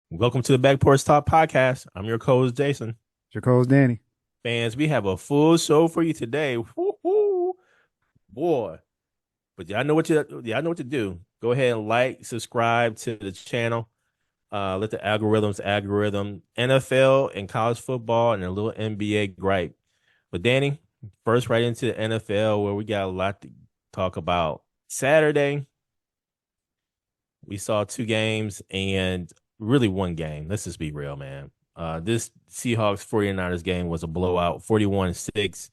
Welcome to the Back Porch Talk podcast. I'm your co-host Jason. Your co-host Danny. Fans, we have a full show for you today. Woo-hoo, boy. But y'all know what to do. Go ahead and like, subscribe to the channel. Let the algorithm NFL and college football and a little NBA gripe. But Danny, first right into the NFL where we got a lot to talk about. Saturday, we saw two games and really one game. Let's just be real, man. This Seahawks 49ers game was a blowout, 41-6.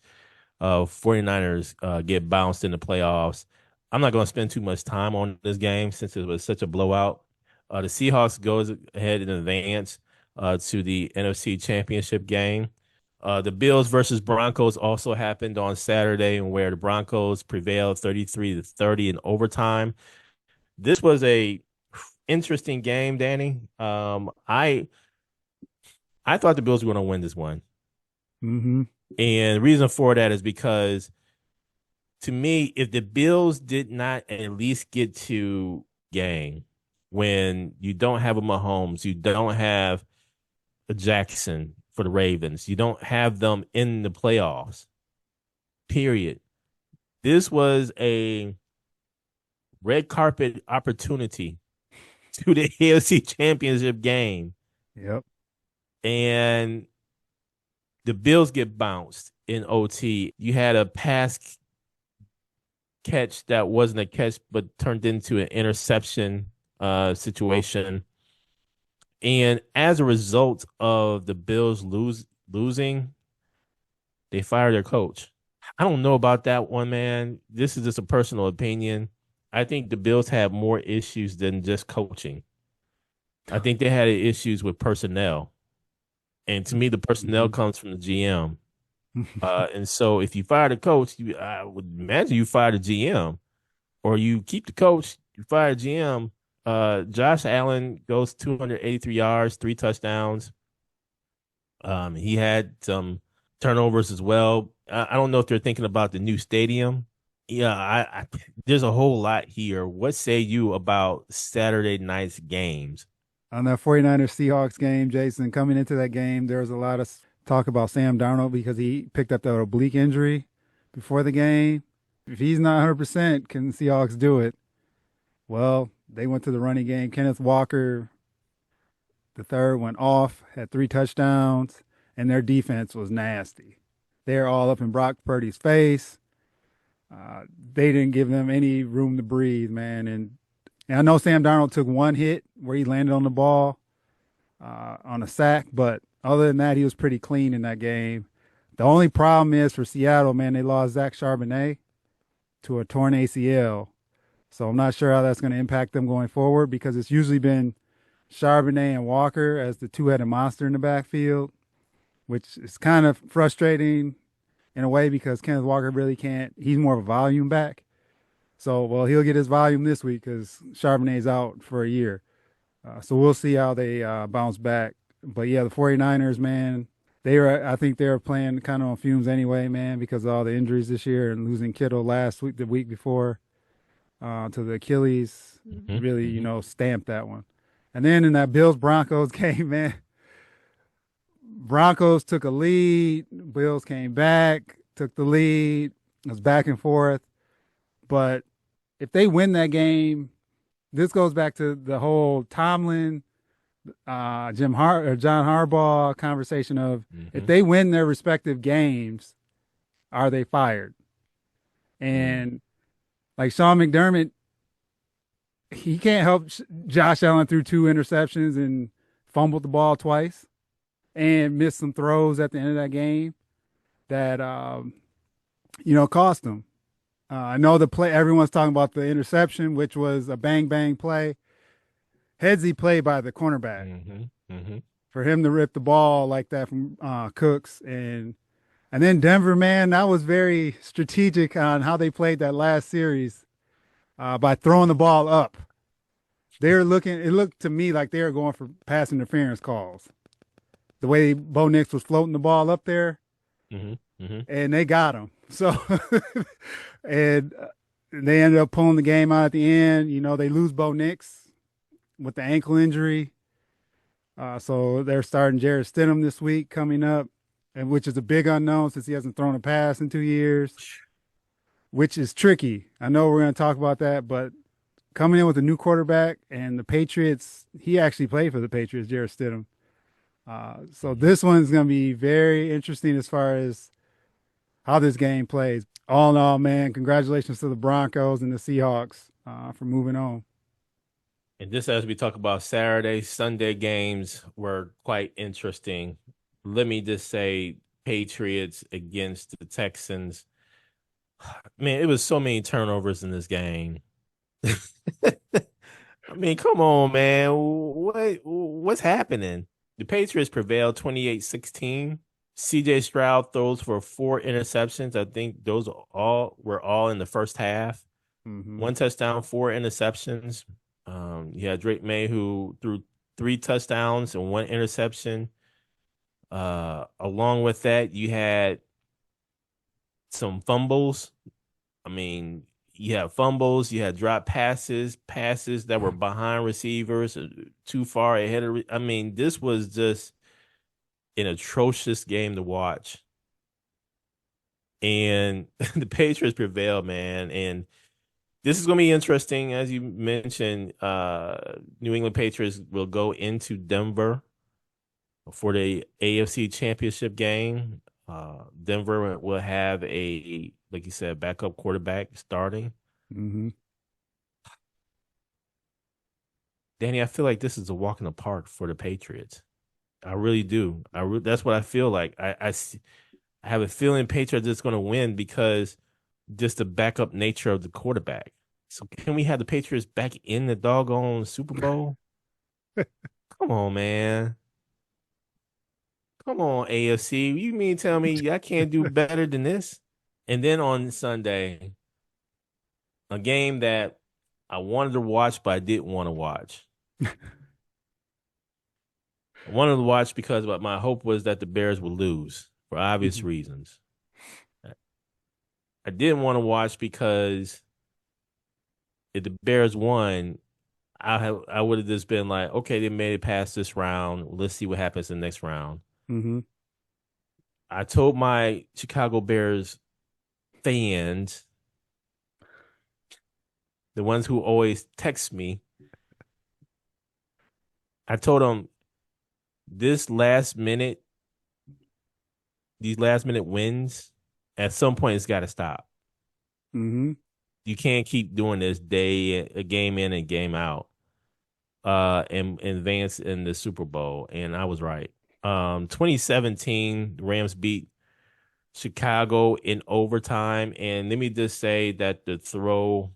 49ers get bounced in the playoffs. I'm not going to spend too much time on this game since it was such a blowout. The Seahawks goes ahead and advance to the NFC Championship game. The Bills versus Broncos also happened on Saturday, where the Broncos prevailed 33-30 in overtime. This was a interesting game, Danny. I thought the Bills were going to win this one. Mm-hmm. And the reason for that is because, to me, if the Bills did not at least get to game when you don't have a Mahomes, you don't have a Jackson for the Ravens, you don't have them in the playoffs, period. This was a red carpet opportunity to the AFC Championship game. Yep. And the Bills get bounced in OT. You had a pass catch that wasn't a catch, but turned into an interception situation. And as a result of the Bills losing, they fired their coach. I don't know about that one, man. This is just a personal opinion. I think the Bills have more issues than just coaching. I think they had issues with personnel. And to me, the personnel comes from the GM. And so if you fire the coach, I would imagine you fire the GM, or you keep the coach, you fire the GM. Josh Allen goes 283 yards, 3 touchdowns. He had some turnovers as well. I don't know if they're thinking about the new stadium. Yeah, there's a whole lot here. What say you about Saturday night's games? On that 49ers Seahawks game, Jason, coming into that game, there was a lot of talk about Sam Darnold because he picked up that oblique injury before the game. If he's not 100%, can the Seahawks do it? Well, they went to the running game. Kenneth Walker, the third, went off, had 3 touchdowns, and their defense was nasty. They're all up in Brock Purdy's face. They didn't give them any room to breathe, man. And I know Sam Darnold took one hit where he landed on the ball on a sack, but other than that, he was pretty clean in that game. The only problem is for Seattle, man, they lost Zach Charbonnet to a torn ACL. So I'm not sure how that's going to impact them going forward because it's usually been Charbonnet and Walker as the two-headed monster in the backfield, which is kind of frustrating in a way because Kenneth Walker really can't. He's more of a volume back. So, well, he'll get his volume this week because Charbonnet's out for a year. So we'll see how they bounce back. But, yeah, the 49ers, man, I think they were playing kind of on fumes anyway, man, because of all the injuries this year and losing Kittle last week, the week before to the Achilles really, stamped that one. And then in that Bills-Broncos game, man, Broncos took a lead. Bills came back, took the lead. It was back and forth. But if they win that game, this goes back to the whole Tomlin, John Harbaugh conversation of if they win their respective games, are they fired? And like Sean McDermott, he can't help Josh Allen threw 2 interceptions and fumbled the ball twice and missed some throws at the end of that game that cost him. I know the play. Everyone's talking about the interception, which was a bang bang play. Headsy play by the cornerback for him to rip the ball like that from Cooks and then Denver, man, that was very strategic on how they played that last series by throwing the ball up. They were looking. It looked to me like they were going for pass interference calls. The way Bo Nix was floating the ball up there, and they got him. So, and they ended up pulling the game out at the end. They lose Bo Nix with the ankle injury. So they're starting Jarrett Stidham this week coming up, and which is a big unknown since he hasn't thrown a pass in 2 years, which is tricky. I know we're going to talk about that, but coming in with a new quarterback and the Patriots, he actually played for the Patriots, Jarrett Stidham. So Mhm. this one's going to be very interesting as far as how this game plays. All in all, man, congratulations to the Broncos and the Seahawks for moving on. And just as we talk about Saturday, Sunday games were quite interesting. Let me just say, Patriots against the Texans. Man, it was so many turnovers in this game. I mean, come on, man. What's happening? The Patriots prevailed 28-16. CJ Stroud throws for 4 interceptions. I think those all were all in the first half. Hmm. 1 touchdown, 4 interceptions. You had Drake May who threw 3 touchdowns and 1 interception. Along with that, you had some fumbles. I mean, you had fumbles, you had drop passes, passes that were behind receivers, too far ahead of. I mean, this was just an atrocious game to watch. And the Patriots prevailed, man. And this is going to be interesting. As you mentioned, New England Patriots will go into Denver for the AFC Championship game. Denver will have a, like you said, backup quarterback starting. Hmm. Danny, I feel like this is a walk in the park for the Patriots. I really do. That's what I feel like. I have a feeling Patriots is going to win because just the backup nature of the quarterback. So can we have the Patriots back in the doggone Super Bowl? Come on, man. Come on, AFC. You mean tell me I can't do better than this? And then on Sunday, a game that I wanted to watch, but I didn't want to watch. I wanted to watch because my hope was that the Bears would lose for obvious reasons. I didn't want to watch because if the Bears won, I would have just been like, okay, they made it past this round. Let's see what happens in the next round. Hmm. I told my Chicago Bears fans, the ones who always text me, I told them this last minute, these last minute wins, at some point it's got to stop. Hmm. You can't keep doing this a game in and game out. And advance in the Super Bowl, and I was right. 2017, Rams beat Chicago in overtime, and let me just say that the throw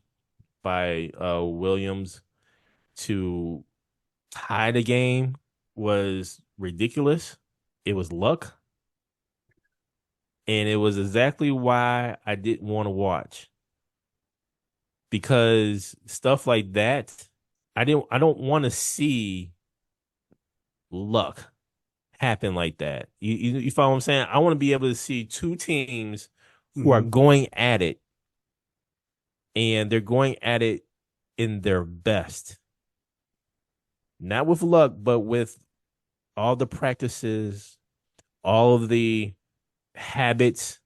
by Williams to tie the game was ridiculous. It was luck, and it was exactly why I didn't want to watch because stuff like that, I don't want to see luck happen like that. You follow what I'm saying? I want to be able to see two teams who are Hmm. going at it and they're going at it in their best. Not with luck, but with all the practices, all of the habits,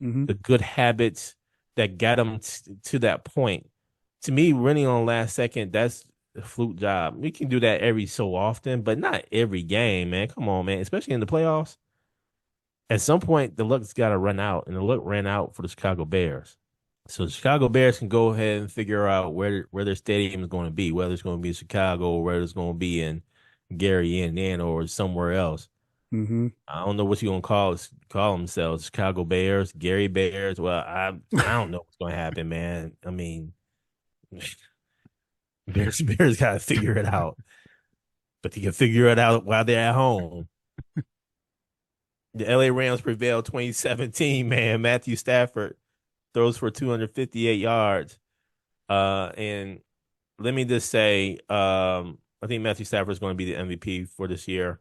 Hmm. the good habits that got them to that point. To me, running on last second, that's a fluke job. We can do that every so often, but not every game, man. Come on, man. Especially in the playoffs. At some point, the luck's got to run out, and the luck ran out for the Chicago Bears. So the Chicago Bears can go ahead and figure out where their stadium is going to be, whether it's going to be in Chicago or whether it's going to be in Gary, Indiana, or somewhere else. Hmm. I don't know what you're gonna call themselves, Chicago Bears, Gary Bears. Well, I don't know what's gonna happen, man. I mean, Bears gotta figure it out, but they can figure it out while they're at home. The LA Rams prevailed 2017, man. Matthew Stafford throws for 258 yards. And let me just say, I think Matthew Stafford is going to be the MVP for this year.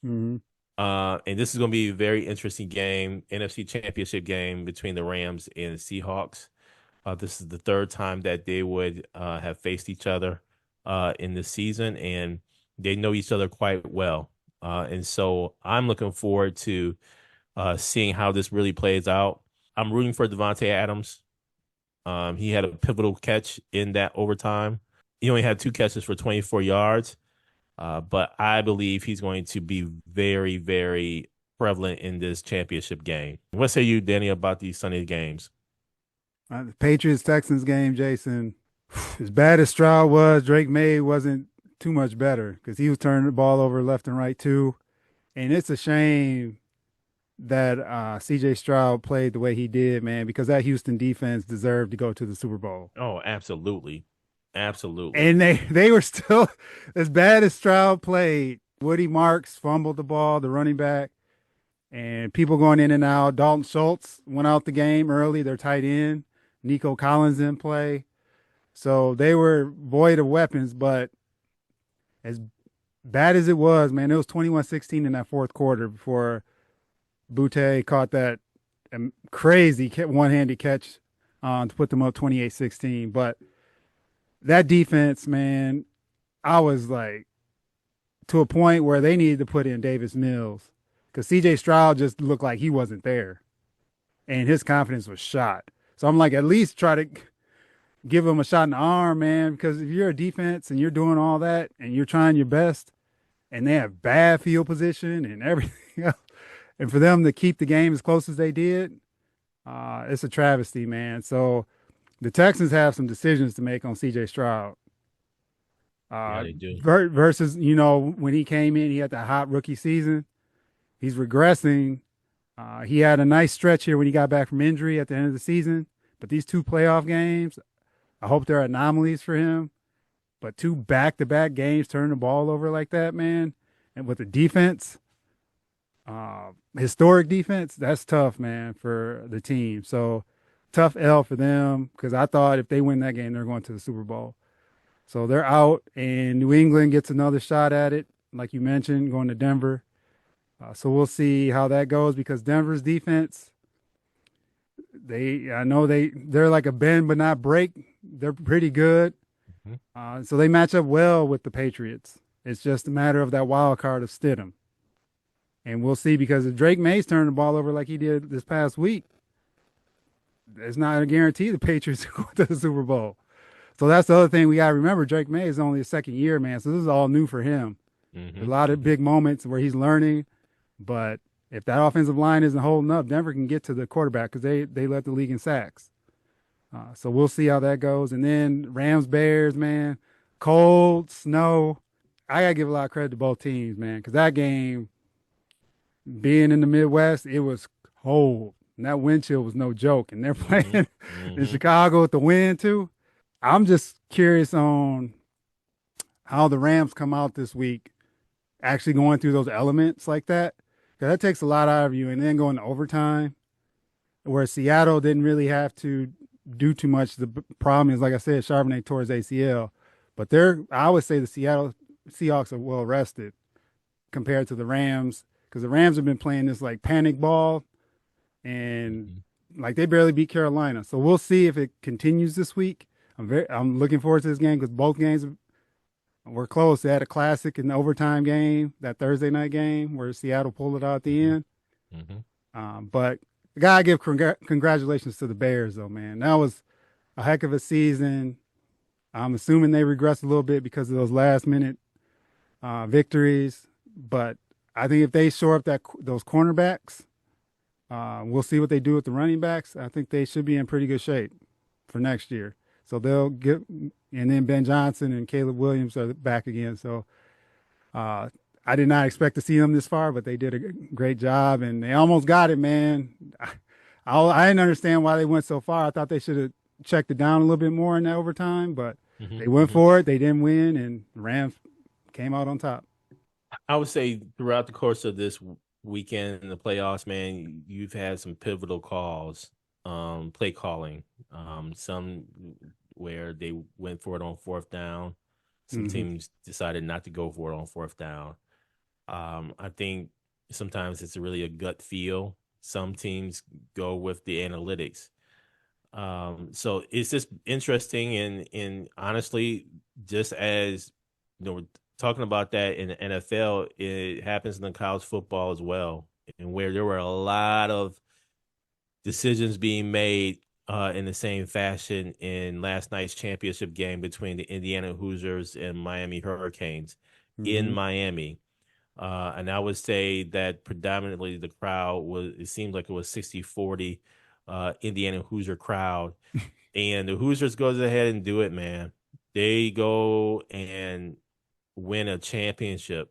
Hmm. And this is going to be a very interesting game, NFC Championship game between the Rams and the Seahawks. This is the third time that they would have faced each other in this season, and They know each other quite well. And so I'm looking forward to seeing how this really plays out. I'm rooting for Devontae Adams. He had a pivotal catch in that overtime. He only had two catches for 24 yards, but I believe he's going to be very, very prevalent in this championship game. What say you, Danny, about these Sunday games? The Patriots Texans game, Jason. As bad as Stroud was, Drake May wasn't too much better because he was turning the ball over left and right too. And it's a shame that CJ Stroud played the way he did, man, because that Houston defense deserved to go to the Super Bowl. Oh, absolutely. Absolutely. And they were still as bad as Stroud played. Woody Marks fumbled the ball, the running back, and people going in and out. Dalton Schultz went out the game early, their tight end. Nico Collins didn't play. So they were void of weapons, but as bad as it was, man, it was 21-16 in that fourth quarter before Butte caught that crazy one-handed catch to put them up 28-16. But that defense, man, I was like to a point where they needed to put in Davis Mills because CJ Stroud just looked like he wasn't there and his confidence was shot. So I'm like, at least try to give him a shot in the arm, man, because if you're a defense and you're doing all that and you're trying your best and they have bad field position and everything else, and for them to keep the game as close as they did, it's a travesty, man. So the Texans have some decisions to make on CJ Stroud. Yeah, they do. Versus, when he came in, he had that hot rookie season. He's regressing. He had a nice stretch here when he got back from injury at the end of the season. But these two playoff games, I hope they're anomalies for him. But two back-to-back games turning the ball over like that, man, and with the defense, historic defense, that's tough, man, for the team. So tough L for them because I thought if they win that game, they're going to the Super Bowl. So they're out, and New England gets another shot at it, like you mentioned, going to Denver. So we'll see how that goes because Denver's defense, I know they're like a bend but not break. They're pretty good. So they match up well with the Patriots. It's just a matter of that wild card of Stidham. And we'll see because if Drake May's turning the ball over like he did this past week, it's not a guarantee the Patriots are going to the Super Bowl. So that's the other thing we got to remember. Drake May is only his second year, man. So this is all new for him. A lot of big moments where he's learning. But if that offensive line isn't holding up, Denver can get to the quarterback because they led the league in sacks. So we'll see how that goes. And then Rams, Bears, man, cold, snow. I got to give a lot of credit to both teams, man, because that game, being in the Midwest, it was cold. And that wind chill was no joke. And they're playing in Chicago with the wind, too. I'm just curious on how the Rams come out this week, actually going through those elements like that. Because that takes a lot out of you. And then going to overtime, where Seattle didn't really have to do too much. The problem is, like I said, Charbonnet tore his ACL. But I would say the Seattle Seahawks are well rested compared to the Rams because the Rams have been playing this like panic ball and like they barely beat Carolina. So we'll see if it continues this week. I'm looking forward to this game because both games were close. They had a classic in the overtime game, that Thursday night game where Seattle pulled it out at the end. But I gotta give congratulations to the Bears, though, man. That was a heck of a season. I'm assuming they regressed a little bit because of those last minute victories. But I think if they shore up those cornerbacks, we'll see what they do with the running backs. I think they should be in pretty good shape for next year. So they'll get, and then Ben Johnson and Caleb Williams are back again. So I did not expect to see them this far, but they did a great job, and they almost got it, man. I didn't understand why they went so far. I thought they should have checked it down a little bit more in that overtime, but they went for it. They didn't win, and the Rams came out on top. I would say throughout the course of this weekend in the playoffs, man, you've had some pivotal calls, play calling. Some where they went for it on fourth down. Some teams decided not to go for it on fourth down. I think sometimes it's really a gut feel. Some teams go with the analytics. So it's just interesting and honestly, just as talking about that in the NFL, it happens in the college football as well, and where there were a lot of decisions being made in the same fashion in last night's championship game between the Indiana Hoosiers and Miami Hurricanes in Hmm. Miami. And I would say that predominantly the crowd was, it seemed like it was 60-40 Indiana Hoosier crowd. And the Hoosiers goes ahead and do it, man. They go and win a championship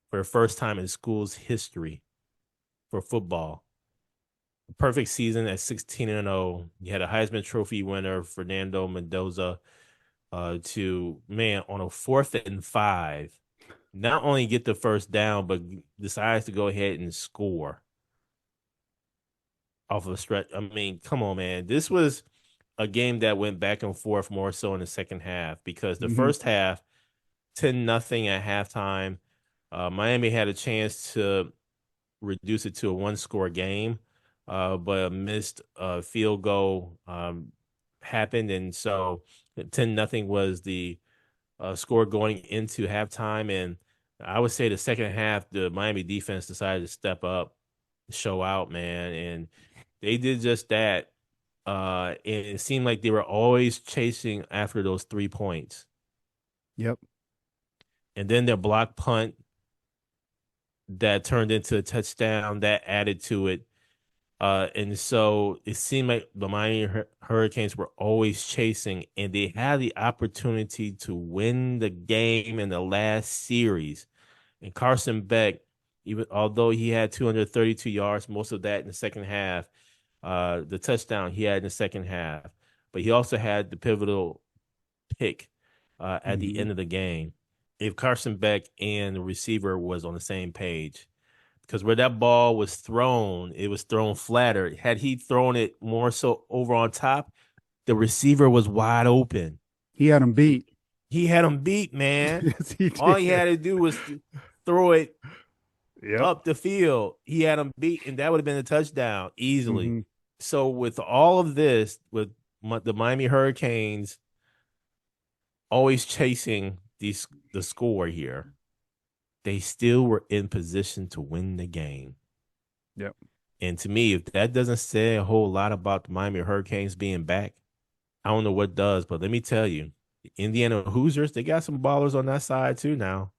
for the first time in school's history for football. Perfect season at 16-0. You had a Heisman Trophy winner, Fernando Mendoza, to man on a 4th and 5, not only get the first down, but decides to go ahead and score off of a stretch. I mean, come on, man. This was a game that went back and forth more so in the second half because the Hmm. first half, 10-0 at halftime. Miami had a chance to reduce it to a one-score game, but a missed field goal happened, and so 10-0 was the score going into halftime. And I would say the second half, the Miami defense decided to step up, show out, man, and they did just that. And it seemed like they were always chasing after those 3 points, Yep. and then their block punt that turned into a touchdown that added to it. And so it seemed like the Miami Hurricanes were always chasing, and they had the opportunity to win the game in the last series. And Carson Beck, even although he had 232 yards, most of that in the second half, the touchdown he had in the second half, but he also had the pivotal pick at the Hmm. end of the game. If Carson Beck and the receiver was on the same page, because where that ball was thrown, it was thrown flatter. Had he thrown it more so over on top, the receiver was wide open. He had him beat. He had him beat, man. Yes, he All he did. had to do was throw it Yep. up the field. He had him beat, and that would have been a touchdown easily. Hmm. So with all of this, with the Miami Hurricanes always chasing the score here, they still were in position to win the game. Yep. And to me, if that doesn't say a whole lot about the Miami Hurricanes being back, I don't know what does. But let me tell you, the Indiana Hoosiers, they got some ballers on that side too now.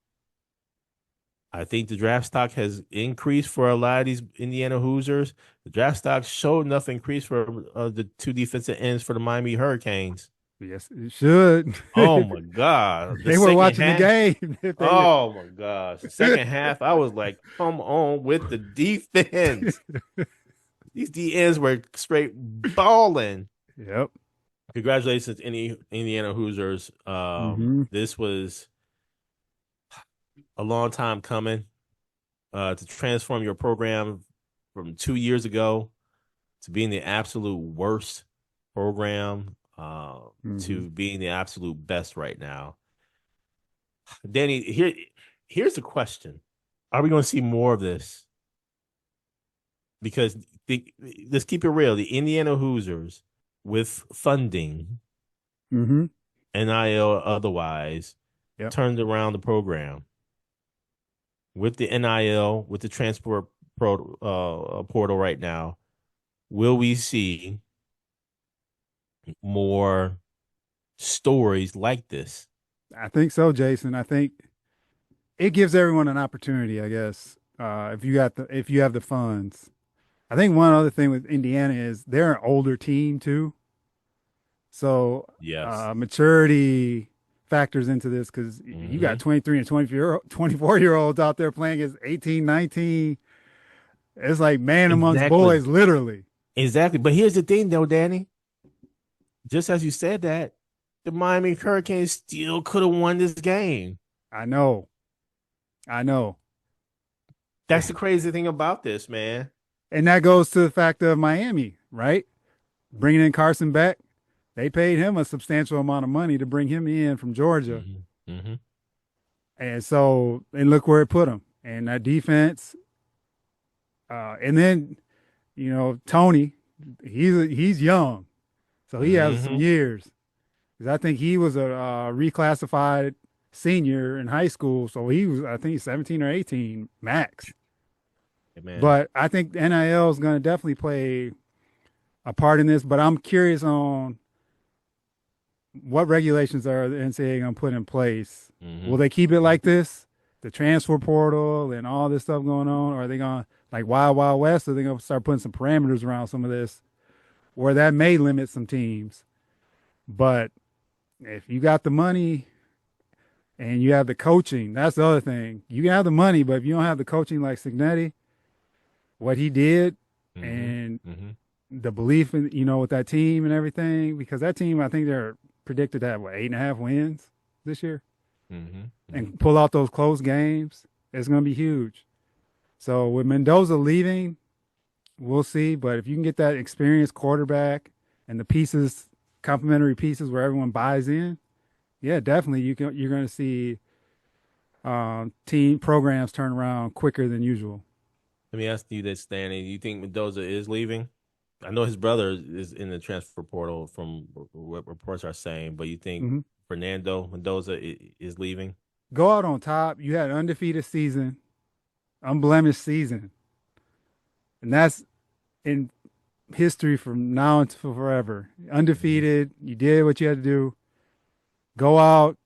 I think the draft stock has increased for a lot of these Indiana Hoosiers. The draft stock showed enough increase for the two defensive ends for the Miami Hurricanes. Yes, it should. Oh my God. The They were second watching the half. game. If they, Oh my gosh. The second half, I was like, come on with the defense. These DNs were straight balling. yep. Congratulations, Indiana Hoosiers. Hmm. This was a long time coming to transform your program from 2 years ago to being the absolute worst program Hmm. to being the absolute best right now. Danny, here's the question: are we going to see more of this? Because let's keep it real. The Indiana Hoosiers, with funding, Hmm. NIL or otherwise, Yep. turned around the program with the NIL, with the transport portal right now. Will we see more stories like this? I think so, Jason. I think it gives everyone an opportunity, I guess. If you have the funds. I think one other thing with Indiana is they're an older team too. So Yes. maturity factors into this because you got Mm-hmm. 23 and 24 year olds out there playing as 18, 19. It's like man amongst Exactly. boys, literally. Exactly. But here's the thing, though, Danny. Just as you said that, the Miami Hurricanes still could have won this game. I know. I know. That's the crazy thing about this, man. And that goes to the fact of Miami, right? Bringing in Carson Beck, they paid him a substantial amount of money to bring him in from Georgia. Mm-hmm. Mm-hmm. And so, and look where it put him. And that defense, and then, Tony, he's young. So he has some Mm-hmm. years. 'Cause I think he was a reclassified senior in high school, so he was, I think, 17 or 18 max. Hey, man. But I think NIL is going to definitely play a part in this. But I'm curious on what regulations are the NCAA going to put in place. Will Hmm. they keep it like this, the transfer portal and all this stuff going on, or are they going to like Wild Wild West? Or are they going to start putting some parameters around some of this, where that may limit some teams? But if you got the money and you have the coaching, that's the other thing. You can have the money, but if you don't have the coaching like Signetti, what he did, Hmm. and Hmm. the belief in, with that team and everything, because that team, I think they're predicted to have what, 8.5 wins this year, Hmm. Hmm. and pull out those close games. It's going to be huge. So with Mendoza leaving, we'll see. But if you can get that experienced quarterback and the pieces, complementary pieces where everyone buys in, yeah, definitely you're going to see team programs turn around quicker than usual. Let me ask you this, Danny. Do you think Mendoza is leaving? I know his brother is in the transfer portal from what reports are saying, but you think Hmm. Fernando Mendoza is leaving? Go out on top. You had an undefeated season, unblemished season, and that's in history from now until forever. Hmm. Undefeated. You did what you had to do. Go out.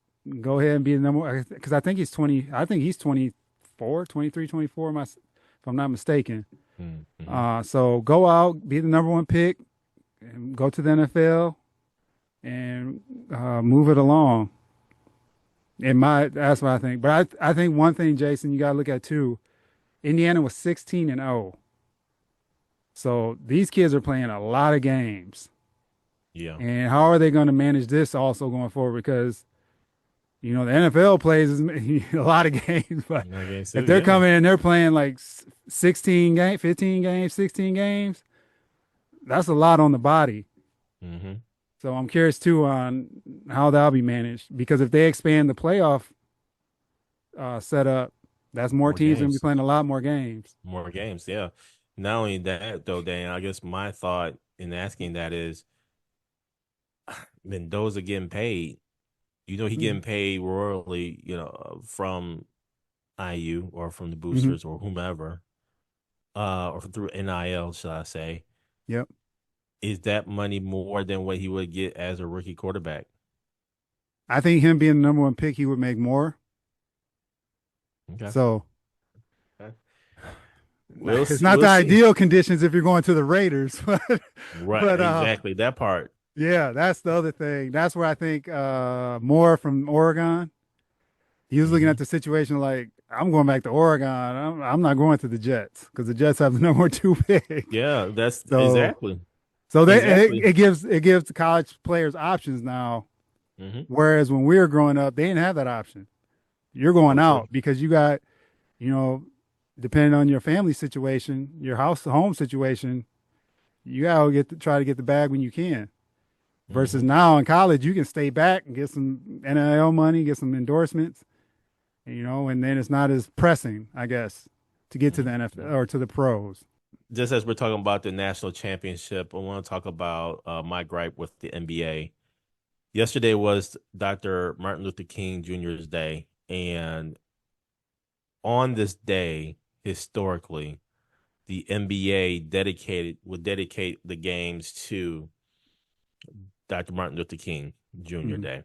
Go ahead and be the number. Because I think he's 20. I think he's 24, 23, 24. If I'm not mistaken. Hmm. So go out, be the number one pick, and go to the NFL and move it along. That's what I think. But I think one thing, Jason, you got to look at too. Indiana was 16-0. So these kids are playing a lot of games. Yeah. And how are they going to manage this also going forward? Because, the NFL plays a lot of games, but I guess so. if they're Yeah. coming in, they're playing like 16 games, 15 games, 16 games, that's a lot on the body. Hmm. So I'm curious too on how that'll be managed because if they expand the playoff setup, that's more More teams going to be games. playing a lot more games. More games. Yeah. Not only that, though, Dan, I guess my thought in asking that is Mendoza getting paid. He Mm-hmm. getting paid royally, from IU or from the Mm-hmm. boosters or whomever, or through NIL, shall I say. Yep. Is that money more than what he would get as a rookie quarterback? I think him being the number one pick, he would make more. Okay. So Okay. We'll it's see. not We'll the see. ideal conditions if you're going to the Raiders, Right. but Exactly. That part. yeah, that's the other thing. That's where I think Moore from Oregon, he was looking at Hmm. the situation like, I'm going back to Oregon. I'm not going to the Jets because the Jets have the number two pick. Yeah, that's So exactly. so Exactly. it gives the college players options now. Hmm. Whereas when we were growing up, they didn't have that option. You're going So true. out because you got, you know, depending on your family situation, your home situation, you gotta try to get the bag when you can. Versus Hmm. now in college, you can stay back and get some NIL money, get some endorsements, and then it's not as pressing, I guess, to get to the NFL Hmm. or to the pros. Just as we're talking about the national championship, I want to talk about my gripe with the NBA. Yesterday was Dr. Martin Luther King Jr.'s day, and on this day, historically, the NBA would dedicate the games to Dr. Martin Luther King Jr. Mhm. Day.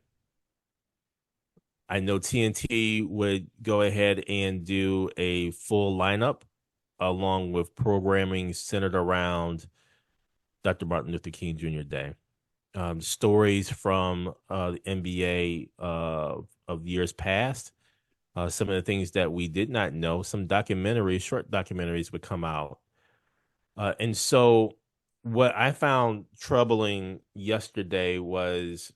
I know TNT would go ahead and do a full lineup along with programming centered around Dr. Martin Luther King Jr. Day. Stories from the NBA of years past, some of the things that we did not know, some documentaries, short documentaries would come out. And so, what I found troubling yesterday was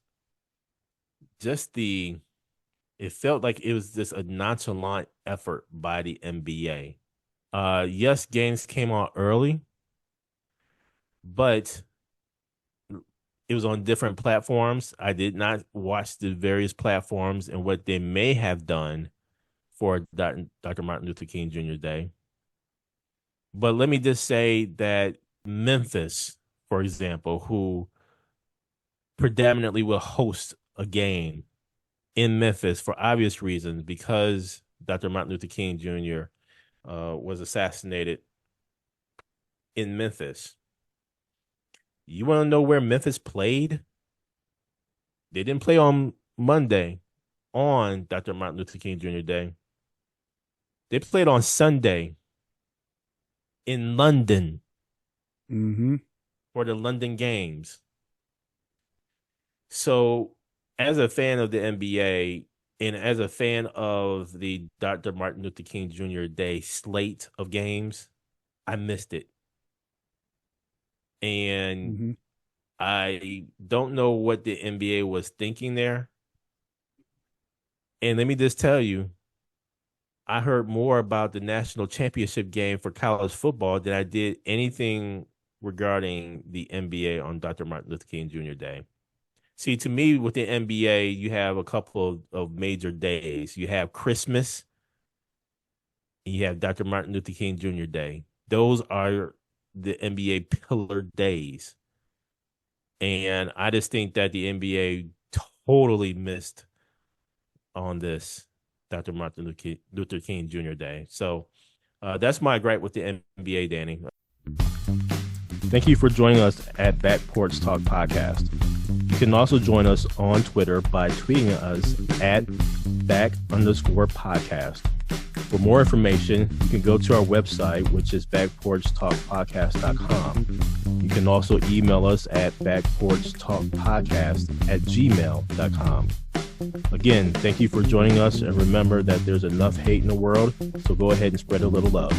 just it felt like it was just a nonchalant effort by the NBA. Yes, games came on early, but it was on different platforms. I did not watch the various platforms and what they may have done for Dr. Martin Luther King Jr. Day. But let me just say that Memphis, for example, who predominantly will host a game in Memphis for obvious reasons, because Dr. Martin Luther King Jr. Was assassinated in Memphis. You want to know where Memphis played? They didn't play on Monday, on Dr. Martin Luther King Jr. Day. They played on Sunday in London for the London Games. So, as a fan of the NBA and as a fan of the Dr. Martin Luther King Jr. Day slate of games, I missed it. And I don't know what the NBA was thinking there. And let me just tell you, I heard more about the national championship game for college football than I did anything regarding the NBA on Dr. Martin Luther King Jr. Day. See, to me, with the NBA, you have a couple of major days. You have Christmas, and you have Dr. Martin Luther King Jr. Day. Those are the NBA pillar days. And I just think that the NBA totally missed on this Dr. Martin Luther King Jr. Day. So that's my gripe with the NBA, Danny. Thank you for joining us at Back Porch Talk Podcast. You can also join us on Twitter by tweeting us at @back_podcast. For more information, you can go to our website, which is backporchtalkpodcast.com. You can also email us at backporchtalkpodcast@gmail.com. Again, thank you for joining us, and remember that there's enough hate in the world, so go ahead and spread a little love.